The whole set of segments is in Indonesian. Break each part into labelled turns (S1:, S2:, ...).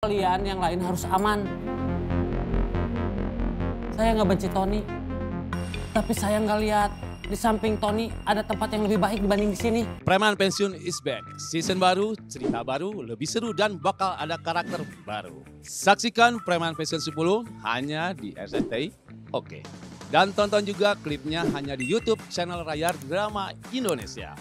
S1: Kalian yang lain harus aman. Saya nggak benci Tony, tapi saya nggak lihat di samping Tony ada tempat yang lebih baik dibanding di sini.
S2: Preman Pensiun is back. Season baru, cerita baru, lebih seru dan bakal ada karakter baru. Saksikan Preman Pensiun 10 hanya di RCTI. Oke. Dan tonton juga klipnya hanya di YouTube channel Rayar Drama Indonesia.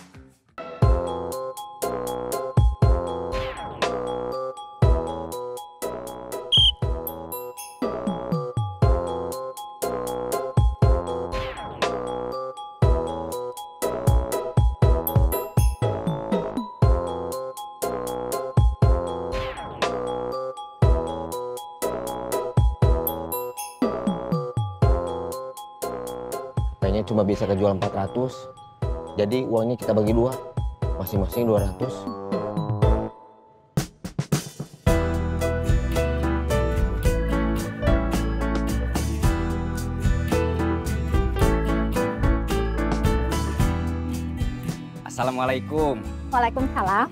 S3: Kayaknya cuma bisa kejual 400. Jadi uangnya kita bagi dua. Masing-masing 200.
S4: Assalamualaikum.
S5: Waalaikumsalam.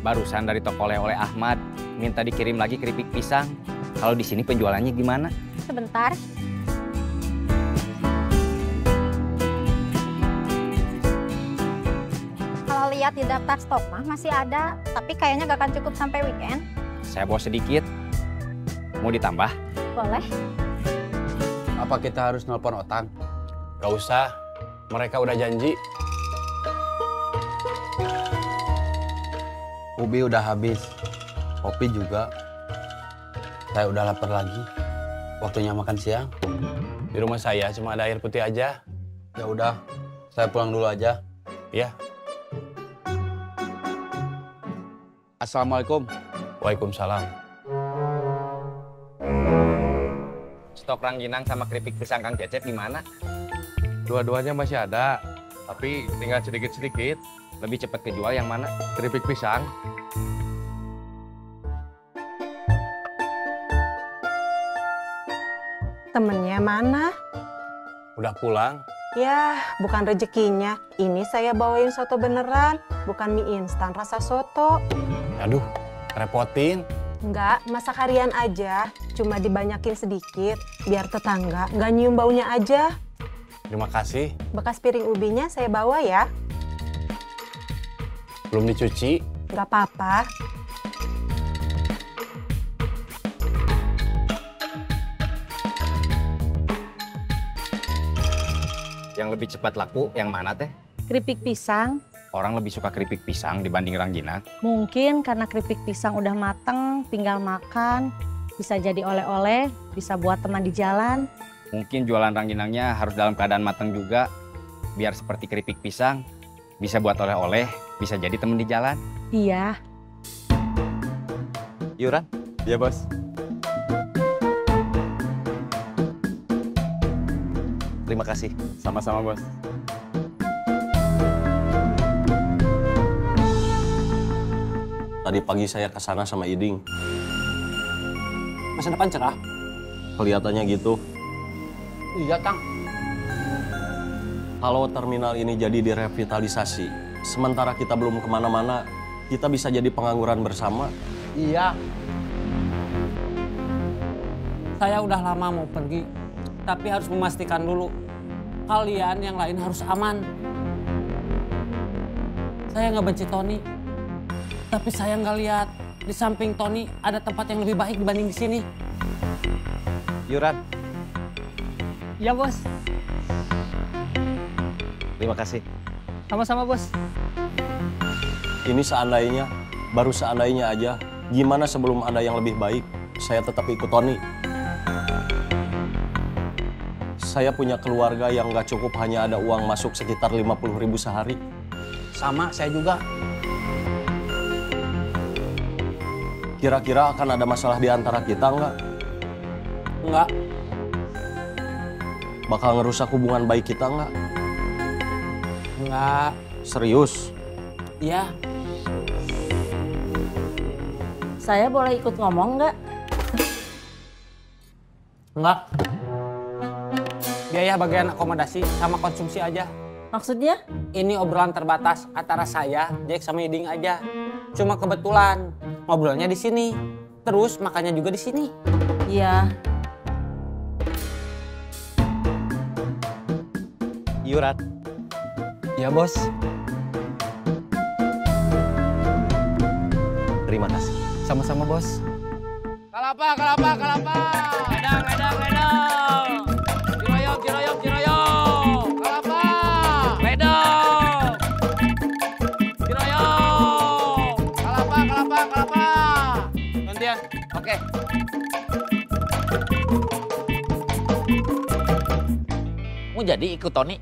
S4: Barusan dari toko oleh-oleh Ahmad minta dikirim lagi keripik pisang. Kalau di sini penjualannya gimana?
S5: Sebentar. Kalau lihat di daftar stok mah masih ada, tapi kayaknya gak akan cukup sampai weekend.
S4: Saya bawa sedikit. Mau ditambah?
S5: Boleh?
S6: Apa kita harus nelpon Otang? Gak usah, mereka udah janji. Ubi udah habis, kopi juga. Saya udah lapar lagi. Waktunya makan siang. Di rumah saya cuma ada air putih aja. Ya udah, saya pulang dulu aja. Iya.
S4: Assalamualaikum.
S6: Waalaikumsalam.
S4: Stok rangginang sama keripik pisang Kang Cecep gimana?
S7: Dua-duanya masih ada, tapi tinggal sedikit-sedikit.
S4: Lebih cepat kejual yang mana?
S7: Keripik pisang.
S8: Temennya mana?
S6: Udah pulang?
S8: Ya, bukan rezekinya. Ini saya bawain soto beneran, bukan mie instan rasa soto.
S6: Aduh, repotin.
S8: Enggak, masak harian aja. Cuma dibanyakin sedikit, biar tetangga nggak nyium baunya aja.
S6: Terima kasih.
S8: Bekas piring ubinya saya bawa ya.
S6: Belum dicuci.
S8: Nggak apa-apa.
S4: Yang lebih cepat laku yang mana teh?
S5: Keripik pisang.
S4: Orang lebih suka keripik pisang dibanding rangginang.
S5: Mungkin karena keripik pisang udah mateng, tinggal makan. Bisa jadi oleh-oleh, bisa buat teman di jalan.
S4: Mungkin jualan rangginangnya harus dalam keadaan matang juga. Biar seperti keripik pisang. Bisa buat oleh-oleh, bisa jadi teman di jalan.
S5: Iya.
S4: Yuran?
S7: Iya, Bos.
S4: Terima kasih.
S7: Sama-sama, Bos.
S3: Tadi pagi saya ke sana sama Iding.
S1: Masa depan cerah.
S3: Kelihatannya gitu.
S1: Iya, Kang.
S3: Kalau terminal ini jadi direvitalisasi, sementara kita belum kemana-mana, kita bisa jadi pengangguran bersama.
S1: Iya. Saya udah lama mau pergi, tapi harus memastikan dulu. Kalian yang lain harus aman. Saya nggak benci Tony, tapi saya nggak lihat di samping Tony ada tempat yang lebih baik dibanding di sini.
S4: Yuran?
S1: Iya, Bos.
S4: Terima kasih.
S1: Sama-sama, Bos.
S3: Ini seandainya, baru seandainya aja. Gimana sebelum ada yang lebih baik, saya tetap ikut Tony. Saya punya keluarga yang nggak cukup hanya ada uang masuk sekitar 50.000 sehari.
S1: Sama, saya juga.
S3: Kira-kira akan ada masalah di antara kita nggak?
S1: Enggak.
S3: Bakal ngerusak hubungan baik kita nggak?
S1: Enggak.
S3: Serius?
S1: Iya.
S5: Saya boleh ikut ngomong nggak?
S1: Enggak. Biaya bagian akomodasi sama konsumsi aja.
S5: Maksudnya?
S1: Ini obrolan terbatas antara saya, Jack sama Iding aja. Cuma kebetulan ngobrolnya di sini. Terus makannya juga di sini.
S5: Iya.
S3: Yurat.
S7: Ya bos.
S3: Terima kasih.
S7: Sama-sama bos.
S2: Kalapa, kalapa, kalapa. Ledang, ledang, ledang. Ciroyom, ciroyom, ciroyom. Kalapa. Ledang. Ciroyom. Kalapa, kalapa, kalapa. Gantian. Oke.
S9: Mau jadi ikut Tony?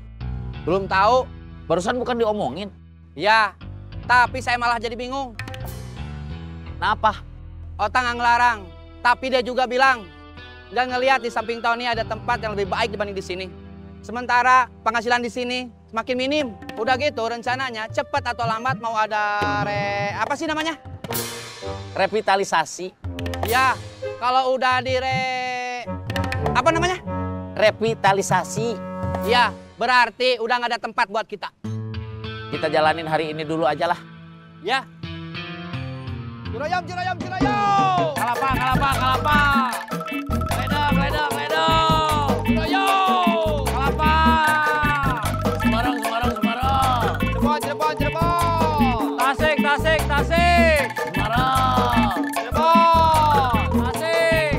S9: Belum tahu. Barusan bukan diomongin. Ya, tapi saya malah jadi bingung. Kenapa? Otang nggak ngelarang, tapi dia juga bilang nggak ngelihat di samping Tony ada tempat yang lebih baik dibanding di sini. Sementara penghasilan di sini semakin minim. Udah gitu rencananya cepat atau lambat mau ada apa sih namanya? Revitalisasi. Ya, kalau udah apa namanya? Revitalisasi. Ya, berarti udah nggak ada tempat buat kita. Kita jalanin hari ini dulu aja lah. Ya. Ciroyom, ciroyom, ciroyom. Kalapa, kalapa, kalapa. Ledang, ledang, ledang. Ciroyom. Kalapa.
S1: Semarang, Semarang, Semarang.
S9: Cirebon, Cirebon, Cirebon. Tasik, Tasik, Tasik.
S1: Semarang.
S9: Cirebon. Tasik.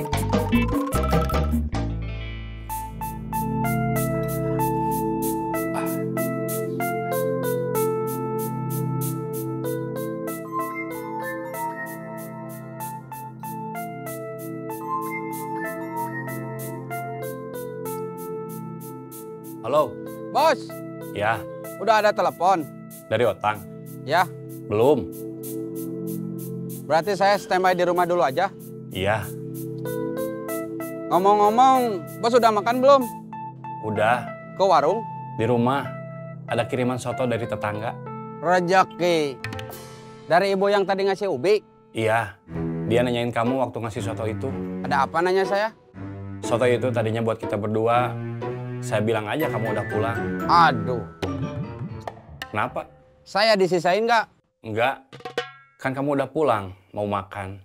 S3: Halo.
S6: Bos,
S3: Ya,
S6: udah ada telepon.
S3: dari Otang.
S6: Ya,
S3: Belum.
S6: berarti saya standby di rumah dulu aja.
S3: Iya,
S6: Ngomong-ngomong, bos udah makan belum?
S3: udah.
S6: Ke warung?
S3: Di rumah ada kiriman soto dari tetangga.
S6: Rejeki. Dari ibu yang tadi ngasih ubi.
S3: Iya, dia nanyain kamu waktu ngasih soto itu.
S6: Ada apa nanya saya?
S3: Soto itu tadinya buat kita berdua. Saya bilang aja kamu udah pulang.
S6: Aduh,
S3: Kenapa?
S6: saya disisain nggak?
S3: Enggak. Kan kamu udah pulang, mau makan.